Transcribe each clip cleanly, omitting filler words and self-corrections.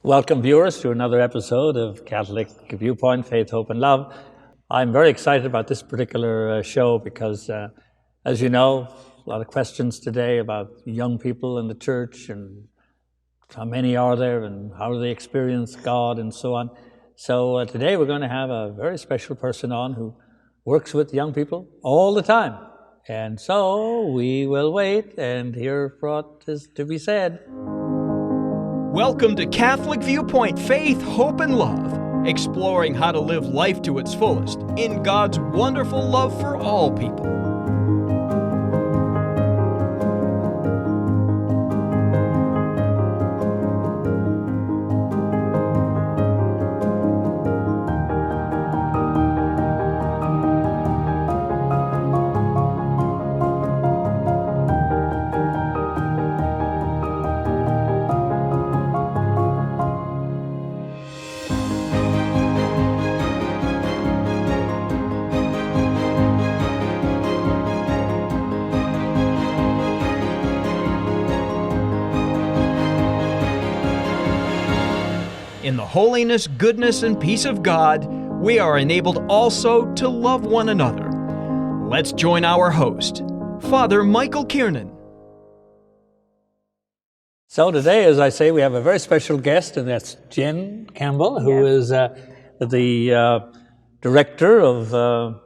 Welcome, viewers, to another episode of Catholic Viewpoint, Faith, Hope, and Love. I'm very excited about this particular show because, as you know, a lot of questions today about young people in the church and how many are there and how do they experience God and so on. So today we're going to have a very special person on who works with young people all the time. And so we will wait and hear what is to be said. Welcome to Catholic Viewpoint, Faith, Hope, and Love, exploring how to live life to its fullest in God's wonderful love for all people. In the holiness, goodness, and peace of God, we are enabled also to love one another. Let's join our host, Father Michael Kiernan. So today, as I say, we have a very special guest, and that's Jen Campbell, who is the director of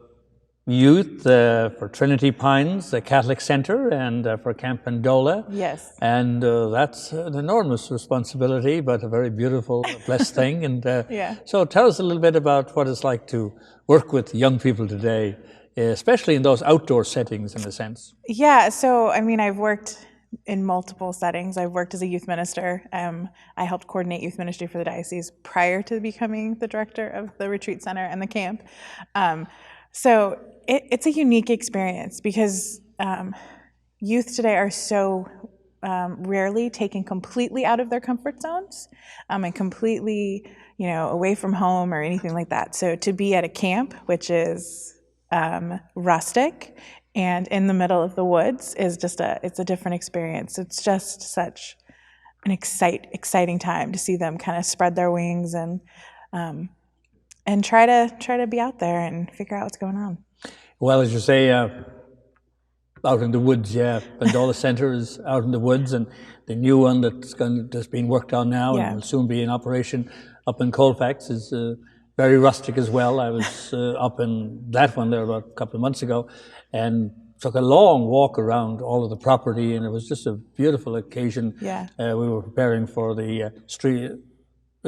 youth for Trinity Pines, the Catholic Center, and for Camp Pendola. Yes. And that's an enormous responsibility, but a very beautiful, blessed thing. And so tell us a little bit about what it's like to work with young people today, especially in those outdoor settings, in a sense. Yeah, so I mean, I've worked in multiple settings. I've worked as a youth minister. I helped coordinate youth ministry for the diocese prior to becoming the director of the retreat center and the camp. So it's a unique experience because youth today are so rarely taken completely out of their comfort zones and completely, away from home or anything like that. So to be at a camp, which is rustic and in the middle of the woods, is just it's a different experience. It's just such an exciting time to see them kind of spread their wings and try to be out there and figure out what's going on. Well, as you say, out in the woods, Pendola Center is out in the woods, and the new one that's being worked on now and will soon be in operation up in Colfax is very rustic as well. I was up in that one there about a couple of months ago and took a long walk around all of the property, and it was just a beautiful occasion. We were preparing for the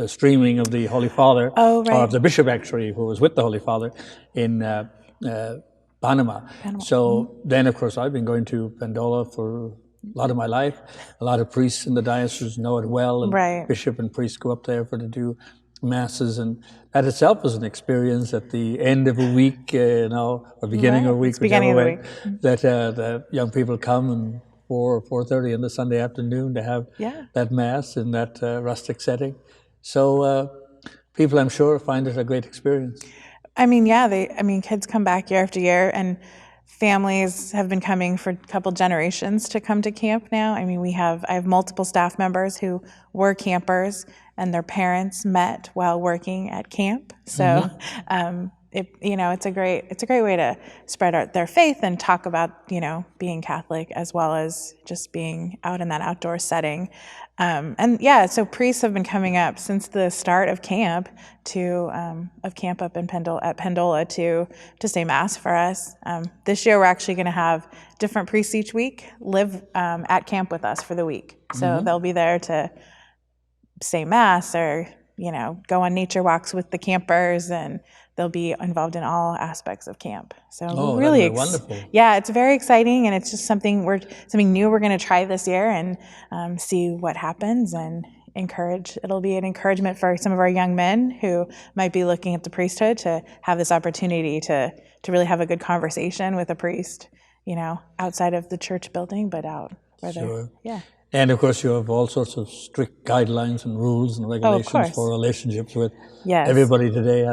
streaming of the Holy Father, or of the Bishop actually, who was with the Holy Father in Panama. So then, of course, I've been going to Pendola for a lot of my life. A lot of priests in the diocese know it well, and bishop and priest go up there to do masses, and that itself was an experience at the end of a week, or beginning of a week, whichever way, that the young people come and 4:30 on the Sunday afternoon to have that mass in that rustic setting. So people, I'm sure, find it a great experience. I mean, kids come back year after year, and families have been coming for a couple generations to come to camp now. I mean, I have multiple staff members who were campers, and their parents met while working at camp. So, it's a great way to spread their faith and talk about, being Catholic as well as just being out in that outdoor setting. So priests have been coming up since the start of camp up in Pendola to say mass for us. This year we're actually going to have different priests each week live at camp with us for the week. So they'll be there to say mass or go on nature walks with the campers, and they'll be involved in all aspects of camp. So really wonderful. Yeah, it's very exciting, and it's just something new we're going to try this year and see what happens and encourage. It'll be an encouragement for some of our young men who might be looking at the priesthood to have this opportunity to really have a good conversation with a priest, outside of the church building, but out where And of course, you have all sorts of strict guidelines and rules and regulations for relationships with everybody today.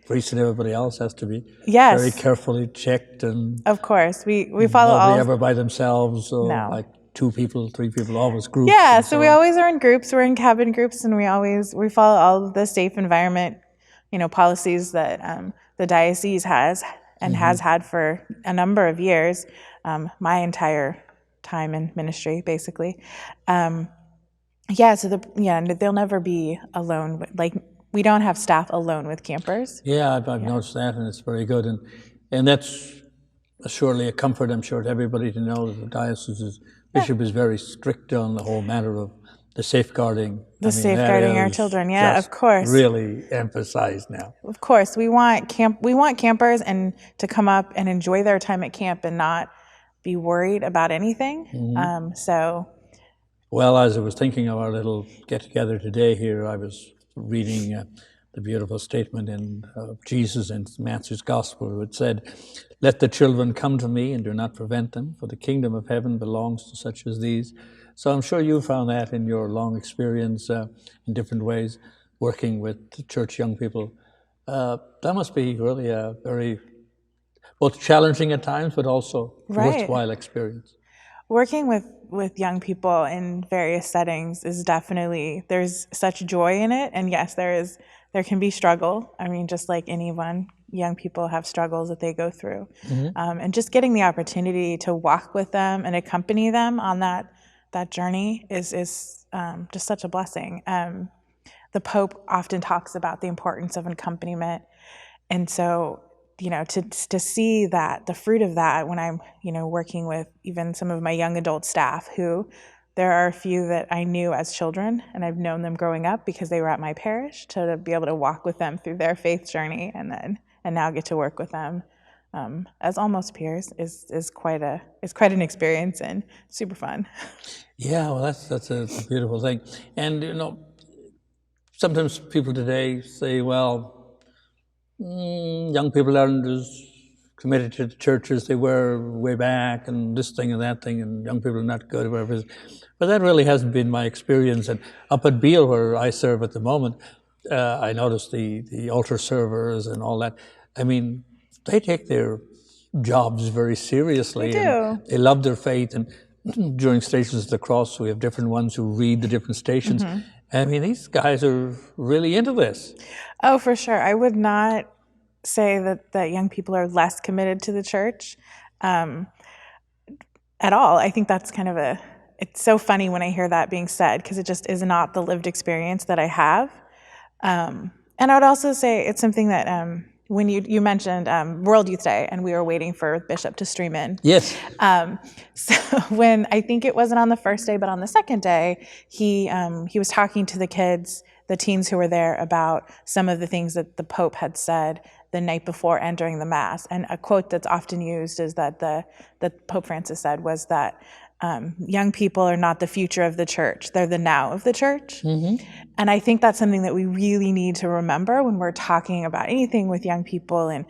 Priest and everybody else has to be very carefully checked, and of course we follow nobody all. ever by themselves, or like 2 people, 3 people, always groups. Yeah, so we always are in groups. We're in cabin groups, and we follow all of the safe environment, policies that the diocese has and has had for a number of years, my entire time in ministry, basically. So they'll never be alone. We don't have staff alone with campers. Yeah, I've noticed that, and it's very good, and that's surely a comfort, I'm sure, to everybody to know that the diocese's bishop is very strict on the whole matter of the safeguarding. Safeguarding our children, of course. Really emphasized now. Of course, we want campers and to come up and enjoy their time at camp and not be worried about anything. Well, as I was thinking of our little get-together today here, I was reading the beautiful statement in Jesus in Matthew's Gospel, who had said, "Let the children come to me and do not prevent them, for the kingdom of heaven belongs to such as these." So I'm sure you found that in your long experience in different ways, working with church young people. That must be really a very, both challenging at times, but also worthwhile experience. Working with young people in various settings is definitely, there's such joy in it. And yes, there can be struggle. Just like anyone, young people have struggles that they go through. And just getting the opportunity to walk with them and accompany them on that journey is just such a blessing. The Pope often talks about the importance of accompaniment. And so, to see that, the fruit of that when I'm, working with even some of my young adult staff, who there are a few that I knew as children and I've known them growing up because they were at my parish, to be able to walk with them through their faith journey and now get to work with them as almost peers is quite an experience and super fun. Yeah, well, that's a beautiful thing. And, sometimes people today say, well, young people aren't as committed to the church as they were way back, and this thing and that thing, and young people are not good, or whatever. But that really hasn't been my experience. And up at Beale, where I serve at the moment, I noticed the altar servers and all that. They take their jobs very seriously. They do. And they love their faith. And during Stations of the Cross, we have different ones who read the different stations. These guys are really into this. Oh, for sure. I would not say that young people are less committed to the church at all. I think that's kind of it's so funny when I hear that being said, because it just is not the lived experience that I have. And I would also say it's something that when you mentioned World Youth Day, and we were waiting for Bishop to stream in. Yes. So when, I think it wasn't on the first day, but on the second day, he was talking to the kids, the teens who were there, about some of the things that the Pope had said the night before and during the Mass. And a quote that's often used is that Pope Francis said was that young people are not the future of the church, they're the now of the church. And I think that's something that we really need to remember when we're talking about anything with young people, and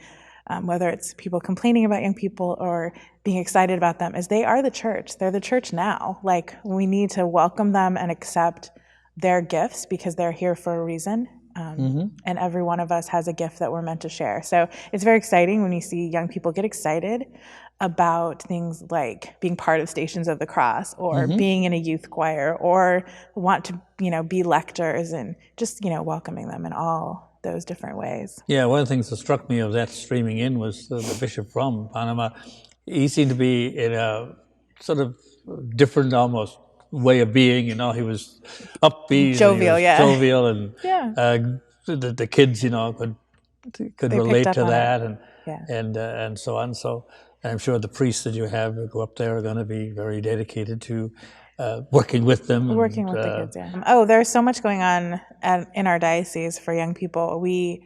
whether it's people complaining about young people or being excited about them, is they are the church. They're the church now. We need to welcome them and accept their gifts, because they're here for a reason. And every one of us has a gift that we're meant to share. So it's very exciting when you see young people get excited about things like being part of Stations of the Cross, or being in a youth choir, or want to, be lectors, and just, welcoming them in all those different ways. Yeah, one of the things that struck me of that streaming in was the bishop from Panama. He seemed to be in a sort of different almost way of being, he was upbeat, jovial, jovial, and the kids, could relate to that, and so on. So I'm sure the priests that you have who go up there are going to be very dedicated to working with them. Working with the kids, yeah. There's so much going on in our diocese for young people. We,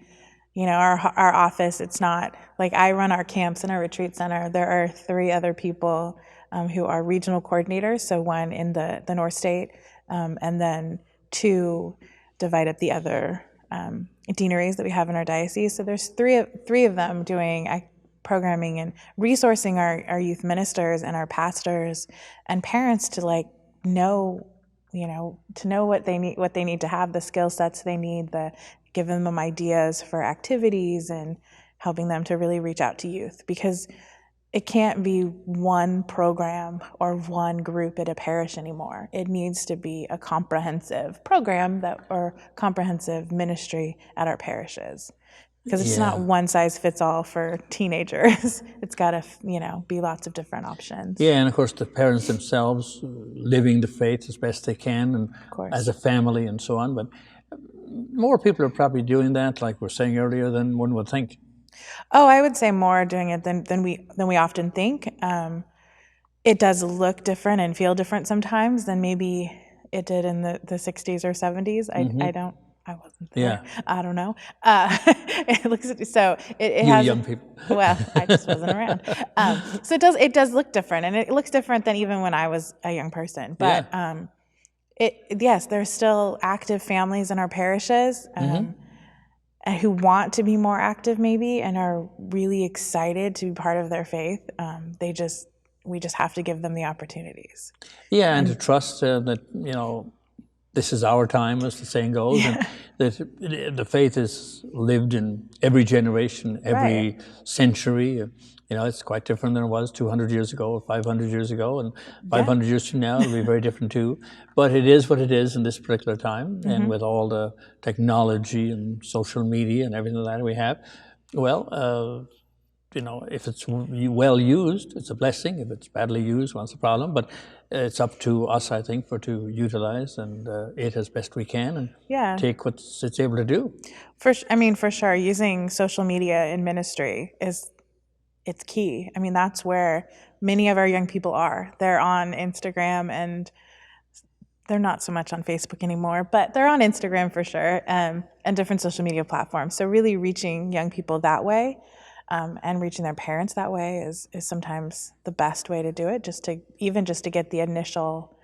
our office, it's not like I run our camps and our retreat center. There are 3 other people who are regional coordinators, so 1 in the North State, and then 2 divide up the other deaneries that we have in our diocese. So there's three of them doing programming and resourcing our youth ministers and our pastors and parents to know what they need to have, the skill sets they need, giving them ideas for activities and helping them to really reach out to youth. Because it can't be one program or one group at a parish anymore. It needs to be a comprehensive program or comprehensive ministry at our parishes. Because it's not one size fits all for teenagers. It's got to, be lots of different options. Yeah, and of course the parents themselves living the faith as best they can, and as a family and so on. But more people are probably doing that, like we were saying earlier, than one would think. Oh, I would say more doing it than we often think. It does look different and feel different sometimes than maybe it did in the 60s or 70s. I wasn't there. Yeah. I don't know. It looks so. It you has young people. Well, I just wasn't around. So it does look different, and it looks different than even when I was a young person. But yes, there's still active families in our parishes who want to be more active, maybe, and are really excited to be part of their faith. We just have to give them the opportunities. Yeah, and to trust that this is our time, as the saying goes, and that the faith is lived in every generation, every century. It's quite different than it was 200 years ago or 500 years ago, and 500 years from now it'll be very different too. But it is what it is in this particular time, and with all the technology and social media and everything that we have, well, if it's well used, it's a blessing. If it's badly used, well, it's a problem. But it's up to us, I think, to utilize and it as best we can and take what it's able to do. For sure, using social media in ministry it's key. That's where many of our young people are. They're on Instagram, and they're not so much on Facebook anymore, but they're on Instagram for sure, and different social media platforms. So really reaching young people that way. And reaching their parents that way is sometimes the best way to do it, just to get the initial,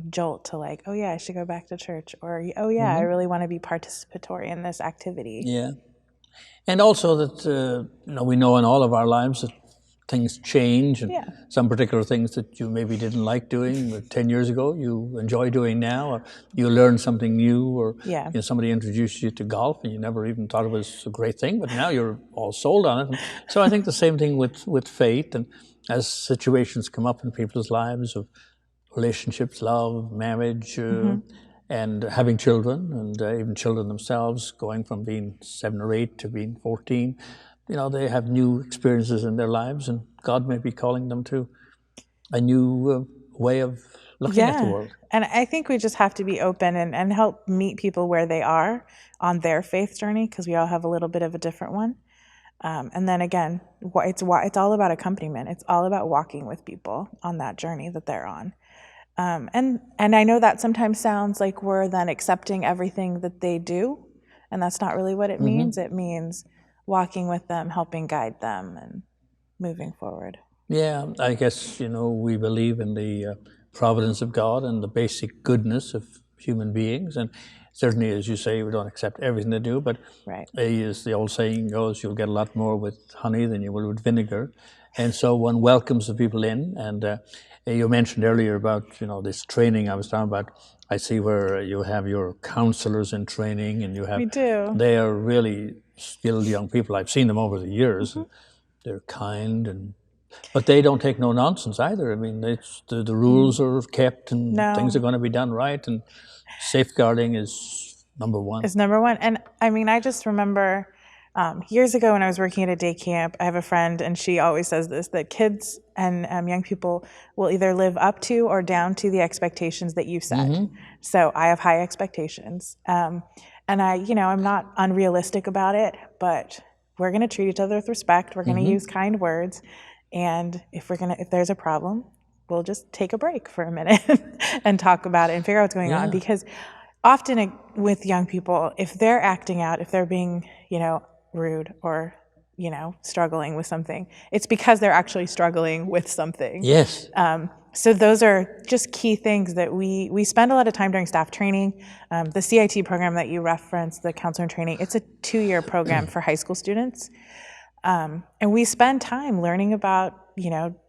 jolt to like, oh yeah, I should go back to church, or oh yeah, I really want to be participatory in this activity. Yeah, and also that we know in all of our lives that things change, and some particular things that you maybe didn't like doing 10 years ago, you enjoy doing now, or you learn something new, or somebody introduced you to golf and you never even thought it was a great thing, but now you're all sold on it. And so I think the same thing with faith, and as situations come up in people's lives of relationships, love, marriage, and having children, and even children themselves going from being 7 or 8 to being 14, they have new experiences in their lives, and God may be calling them to a new way of looking at the world. And I think we just have to be open and help meet people where they are on their faith journey, because we all have a little bit of a different one. And then again, it's all about accompaniment. It's all about walking with people on that journey that they're on. And I know that sometimes sounds like we're then accepting everything that they do, and that's not really what it means. It means walking with them, helping guide them, and moving forward. Yeah, I guess, we believe in the providence of God and the basic goodness of human beings. And certainly, as you say, we don't accept everything they do, but as the old saying goes, you'll get a lot more with honey than you will with vinegar. And so one welcomes the people in. And you mentioned earlier about, this training I was talking about. I see where you have your counselors in training, and you have... We do. They are really skilled young people. I've seen them over the years. And they're kind, but they don't take no nonsense either. The rules are kept, and things are going to be done right, and safeguarding is number one. It's number one. And I just remember years ago when I was working at a day camp, I have a friend, and she always says this, that kids and young people will either live up to or down to the expectations that you set. So I have high expectations. And I'm not unrealistic about it, but we're going to treat each other with respect. We're going to use kind words. And if there's a problem, we'll just take a break for a minute and talk about it and figure out what's going on. Because often with young people, if they're acting out, if they're being, rude or, struggling with something, it's because they're actually struggling with something. Yes. So those are just key things that we spend a lot of time during staff training. The CIT program that you referenced, the counselor training, it's a 2-year program for high school students. And we spend time learning about,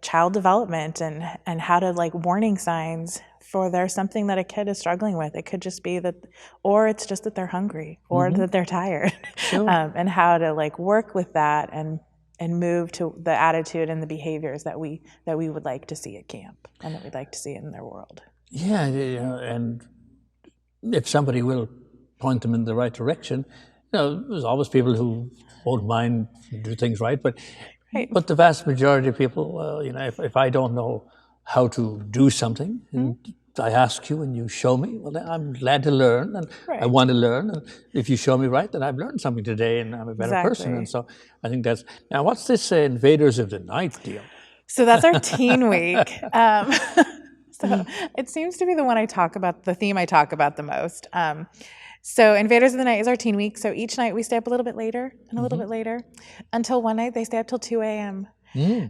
child development and how to warning signs for there's something that a kid is struggling with. It could just be that, or it's just that they're hungry, or that they're tired, and how to work with that and move to the attitude and the behaviors that we would like to see at camp and that we'd like to see in their world. Yeah, and if somebody will point them in the right direction, there's always people who won't mind do things right, but the vast majority of people, if I don't know how to do something, and I ask you and you show me, well, then I'm glad to learn, and I want to learn. And if you show me right, then I've learned something today, and I'm a better person. And so I think that's now. What's this Invaders of the Night deal? So that's our teen week. So it seems to be the one the theme I talk about the most. So Invaders of the Night is our teen week. So each night we stay up a little bit later and a little bit later until one night they stay up till 2 a.m.,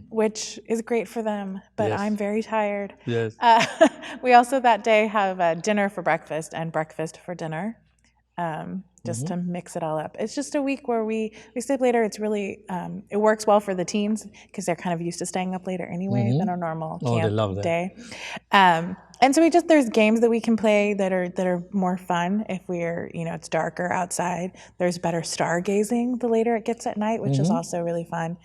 which is great for them, but I'm very tired. Yes. We also that day have dinner for breakfast and breakfast for dinner, just to mix it all up. It's just a week where we stay up later. It's really, it works well for the teens because they're kind of used to staying up later anyway than a normal camp day. And so there's games that we can play that are more fun if we're, it's darker outside. There's better stargazing the later it gets at night, which is also really fun.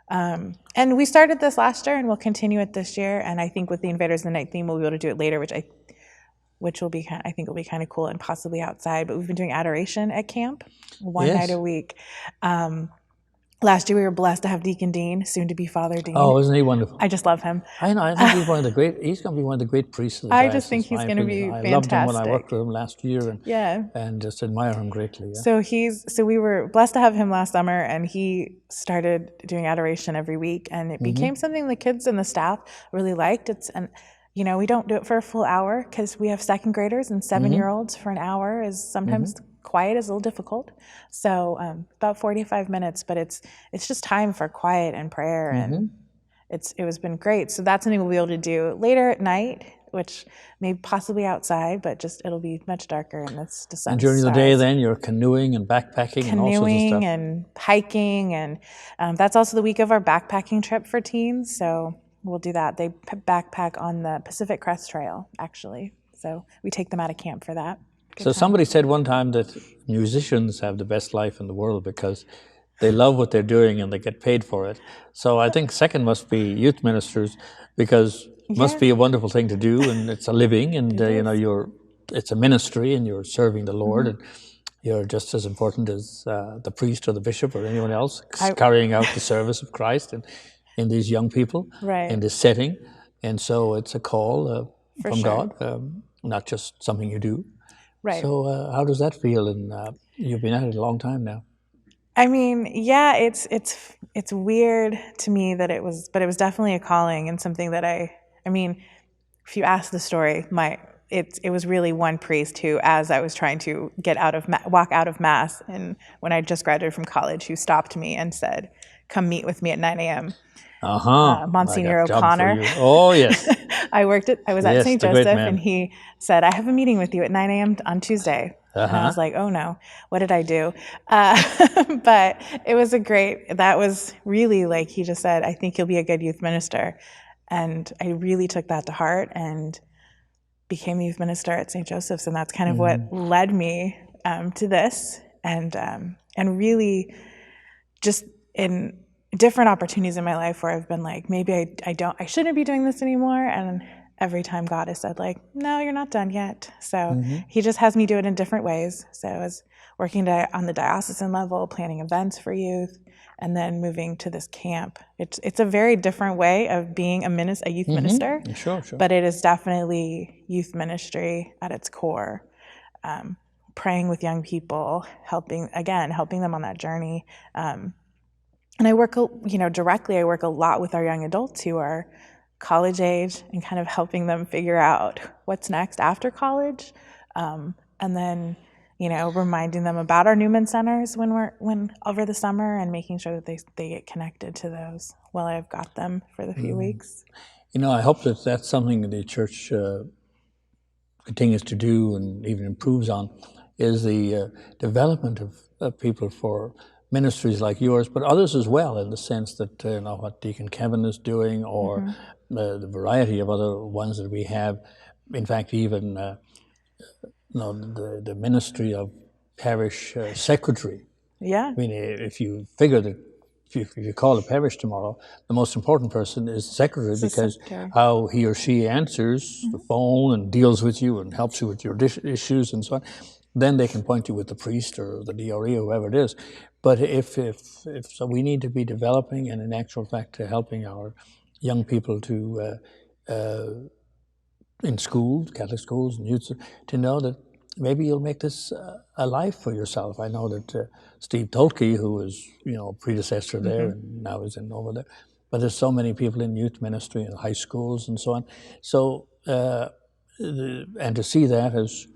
And we started this last year and we'll continue it this year. And I think with the Invaders of the Night theme, we'll be able to do it later, which will be I think will be kind of cool and possibly outside. But we've been doing adoration at camp one night a week. Last year we were blessed to have Deacon Dean, soon to be Father Dean. Oh, isn't he wonderful? I just love him. I know. I think he's he's going to be one of the great priests of the diocese. I just think he's going to be fantastic. I loved him when I worked with him last year, and just admire him greatly. Yeah. So we were blessed to have him last summer, and he started doing adoration every week, and it became something the kids and the staff really liked. We don't do it for a full hour because we have second graders and 7-year-olds. For an hour is sometimes quiet is a little difficult. So about 45 minutes, but it's just time for quiet and prayer, and it was been great. So that's something we'll be able to do later at night, which may possibly outside, but it'll be much darker and it's the sun. And during the day, then you're canoeing and backpacking and all sorts of stuff. And hiking, and that's also the week of our backpacking trip for teens. So we'll do that. They backpack on the Pacific Crest Trail, actually. So we take them out of camp for that. So somebody said one time that musicians have the best life in the world because they love what they're doing and they get paid for it. So I think second must be youth ministers, because it must be a wonderful thing to do, and it's a living, and it's a ministry, and you're serving the Lord, and you're just as important as the priest or the bishop or anyone else carrying out the service of Christ in these young people, in this setting. And so it's a call from God, not just something you do. Right. So how does that feel? And you've been at it a long time now. I mean, yeah, it's weird to me that it was definitely a calling, and something that if you ask the story, it was really one priest who, as I was trying to walk out of Mass, and when I just graduated from college, who stopped me and said, "Come meet with me at 9 a.m." Monsignor O'Connor. Oh, yes. I was at St. Joseph, and he said, "I have a meeting with you at 9 a.m. on Tuesday." And I was like, "Oh no, what did I do?" But it was that was really, like he just said, "I think you'll be a good youth minister." And I really took that to heart and became a youth minister at St. Joseph's. And that's kind of what led me to this, and really just in different opportunities in my life where I've been like, maybe I shouldn't be doing this anymore. And every time God has said, like, "No, you're not done yet." So he just has me do it in different ways. So I was working on the diocesan level, planning events for youth, and then moving to this camp. It's a very different way of being a youth minister. Sure. But it is definitely youth ministry at its core. Praying with young people, helping them on that journey. And I work, directly. I work a lot with our young adults who are college age, and kind of helping them figure out what's next after college, and then reminding them about our Newman centers when over the summer, and making sure that they get connected to those while I've got them for the few weeks. I hope that that's something that the church continues to do and even improves on, is the development of people for ministries like yours, but others as well, in the sense that what Deacon Kevin is doing, or the variety of other ones that we have. In fact, even the ministry of parish secretary. Yeah. I mean, if you figure that if you call a parish tomorrow, the most important person is the secretary, because secretary. how he or she answers the phone and deals with you and helps you with your issues and so on, then they can point you with the priest or the DRE or whoever it is. But if so, we need to be developing, and in actual fact, helping our young people to in schools, Catholic schools and youth, to know that maybe you'll make this a life for yourself. I know that Steve Tolke, who was, predecessor there and now is over there, but there's so many people in youth ministry and high schools and so on. So, and to see that as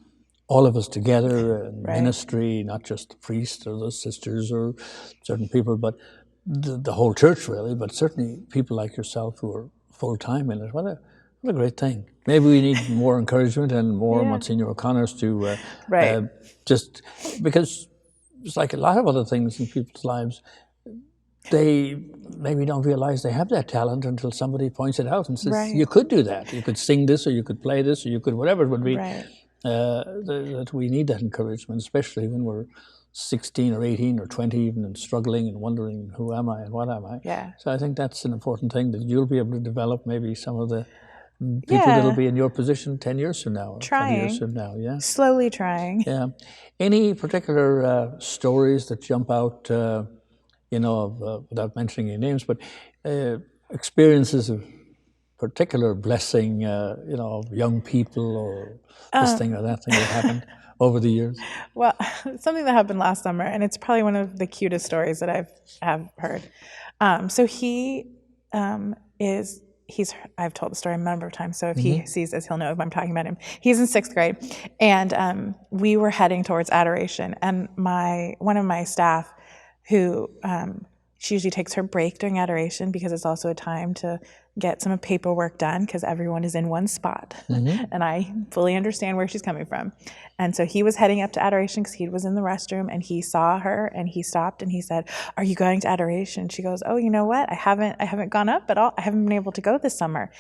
all of us together in ministry, not just the priest or the sisters or certain people, but the whole church really, but certainly people like yourself who are full-time in it. What a great thing. Maybe we need more encouragement and more Monsignor O'Connor's to just, because it's like a lot of other things in people's lives, they maybe don't realize they have that talent until somebody points it out and says, you could do that. You could sing this, or you could play this, or you could whatever it would be. That we need that encouragement, especially when we're 16 or 18 or 20 even, and struggling and wondering, who am I and what am I? Yeah. So I think that's an important thing, that you'll be able to develop maybe some of the people that'll be in your position 10 years from now, or 20 years from now. Yeah. Slowly trying. Yeah. Any particular stories that jump out, without mentioning any names, but experiences of particular blessing, of young people, or this thing or that thing that happened over the years? Well, something that happened last summer, and it's probably one of the cutest stories that I've heard. So I've told the story a number of times, so if he sees this, he'll know if I'm talking about him. He's in 6th grade, and we were heading towards adoration, and one of my staff, who she usually takes her break during adoration, because it's also a time to get some paperwork done, because everyone is in one spot. And I fully understand where she's coming from. And so he was heading up to adoration because he was in the restroom, and he saw her, and he stopped and he said, "Are you going to adoration?" She goes, "Oh, you know what? I haven't gone up at all. I haven't been able to go this summer."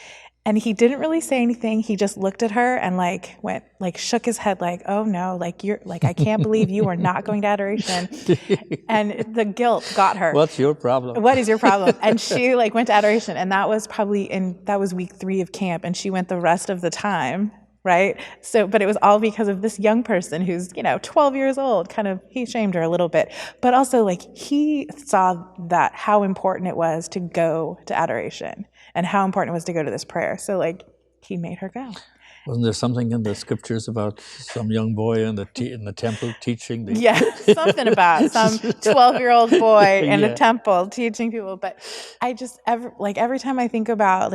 And he didn't really say anything. He just looked at her and shook his head like, "Oh no, I can't believe you are not going to adoration." And the guilt got her. What's your problem? What is your problem? And she went to adoration, and that was that was week 3 of camp, and she went the rest of the time. Right? So, but it was all because of this young person who's, 12 years old, he shamed her a little bit, but also he saw that how important it was to go to adoration and how important it was to go to this prayer. So he made her go. Wasn't there something in the scriptures about some young boy in the temple teaching? Something about some 12-year-old boy in a temple teaching people. But I just, every time I think about,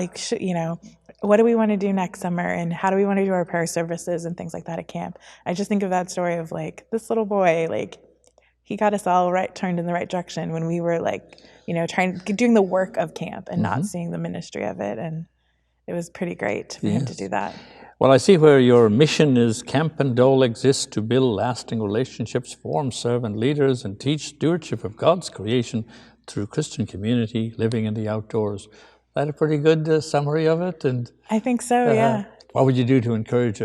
what do we want to do next summer, and how do we want to do our prayer services and things like that at camp, I just think of that story of this little boy, he got us all turned in the right direction when we were doing the work of camp and not seeing the ministry of it. And it was pretty great for him to do that. Well, I see where your mission is. Camp Pendola exists to build lasting relationships, form servant leaders, and teach stewardship of God's creation through Christian community, living in the outdoors. Is that a pretty good summary of it? And I think so, yeah. What would you do to encourage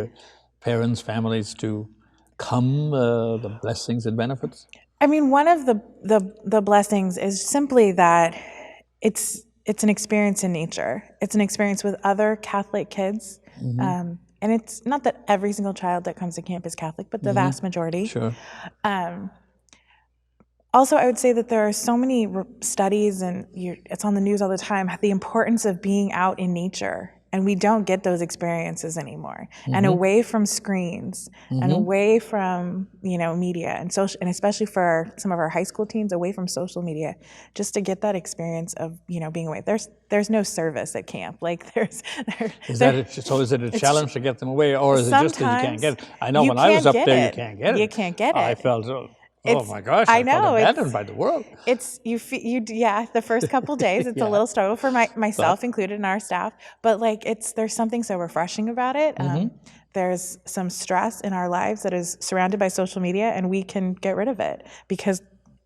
parents, families to come, the blessings and benefits? I mean, one of the blessings is simply that it's an experience in nature. It's an experience with other Catholic kids. And it's not that every single child that comes to camp is Catholic, but the vast majority. Sure. Also, I would say that there are so many studies, and it's on the news all the time, the importance of being out in nature. And we don't get those experiences anymore. And away from screens, and away from, media and social, and especially for some of our high school teens, away from social media, just to get that experience of, being away. There's no service at camp. Is it a challenge to get them away, or is it just that you can't get it? I know when I was up there, you can't get it. You can't get it. I felt, oh my gosh, I felt abandoned by the world. It's the first couple days, it's a little struggle for myself included in our staff, but there's something so refreshing about it. There's some stress in our lives that is surrounded by social media, and we can get rid of it because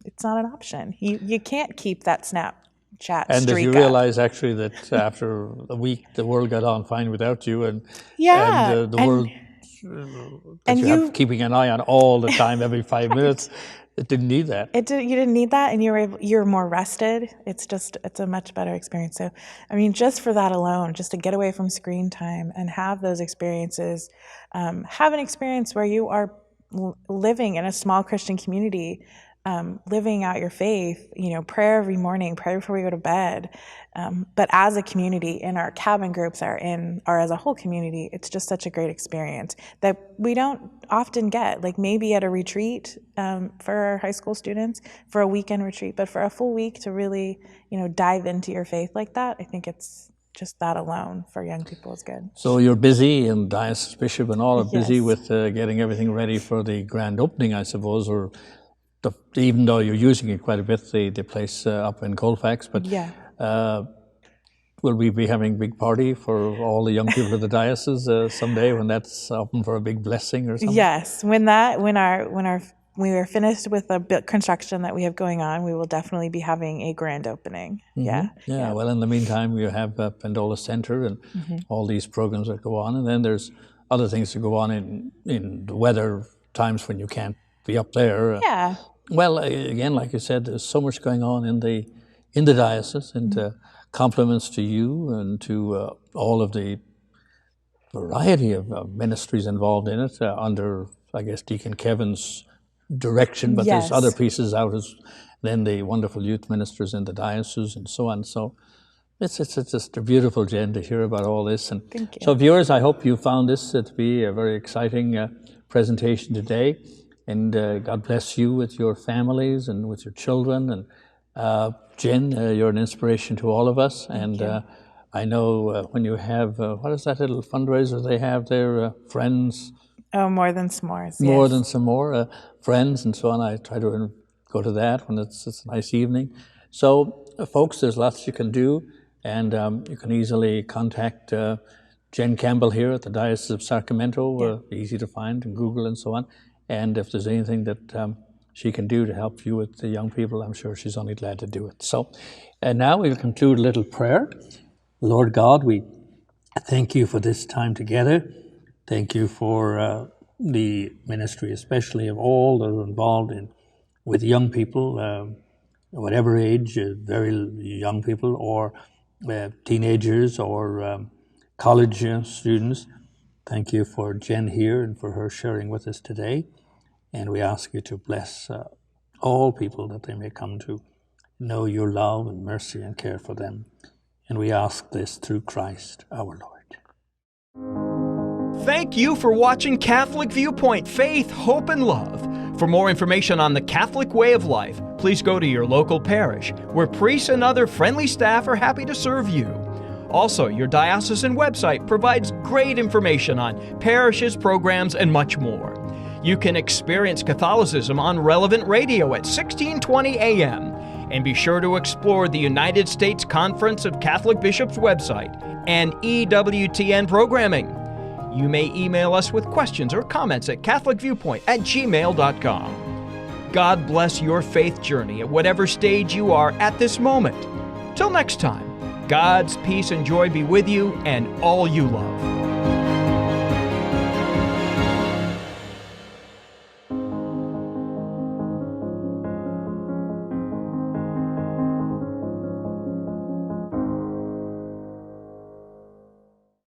it's not an option. You can't keep that Snapchat and streak did you realize actually that after a week the world got on fine without you, and the world that you have keeping an eye on all the time, every 5 minutes. It didn't need that. You didn't need that, and you're more rested. It's a much better experience. So, I mean, just for that alone, just to get away from screen time and have those experiences, have an experience where you are living in a small Christian community, living out your faith, prayer every morning, prayer before we go to bed. But as a community, in our cabin groups, or as a whole community, it's just such a great experience that we don't often get. Like maybe at a retreat for our high school students, for a weekend retreat, but for a full week to really, dive into your faith like that, I think it's just that alone for young people is good. So you're busy, and Diocese Bishop and all are busy with getting everything ready for the grand opening, I suppose, or even though you're using it quite a bit, the place up in Colfax, but will we be having a big party for all the young people of the diocese someday when that's open for a big blessing or something? Yes, when we are finished with the construction that we have going on, we will definitely be having a grand opening. Mm-hmm. Yeah. Well, in the meantime, you have Pendola Center and all these programs that go on, and then there's other things that go on in the weather times when you can't be up there. Well, again, like you said, there's so much going on in the diocese, and compliments to you and to all of the variety of ministries involved in it under, I guess, Deacon Kevin's direction, but there's other pieces out as then the wonderful youth ministers in the diocese and so on. So it's just a beautiful, Jen, to hear about all this. And thank you. So viewers, I hope you found this to be a very exciting presentation today. And God bless you with your families and with your children. And Jen, you're an inspiration to all of us. Thank you. I know when you have, what is that little fundraiser they have there, Friends? Oh, More Than S'mores. More Than Some More, Friends and so on. I try to go to that when it's a nice evening. So, folks, there's lots you can do. And you can easily contact Jen Campbell here at the Diocese of Sacramento. Easy to find in Google and so on. And if there's anything that she can do to help you with the young people, I'm sure she's only glad to do it. So now we'll conclude a little prayer. Lord God, we thank you for this time together. Thank you for the ministry, especially of all that are involved with young people, whatever age, very young people, or teenagers, or college students. Thank you for Jen here and for her sharing with us today. And we ask you to bless all people that they may come to know your love and mercy and care for them. And we ask this through Christ our Lord. Thank you for watching Catholic Viewpoint, Faith, Hope, and Love. For more information on the Catholic way of life, please go to your local parish, where priests and other friendly staff are happy to serve you. Also, your diocesan website provides great information on parishes, programs, and much more. You can experience Catholicism on relevant radio at 1620 AM. And be sure to explore the United States Conference of Catholic Bishops website and EWTN programming. You may email us with questions or comments at catholicviewpoint@gmail.com. God bless your faith journey at whatever stage you are at this moment. Till next time, God's peace and joy be with you and all you love.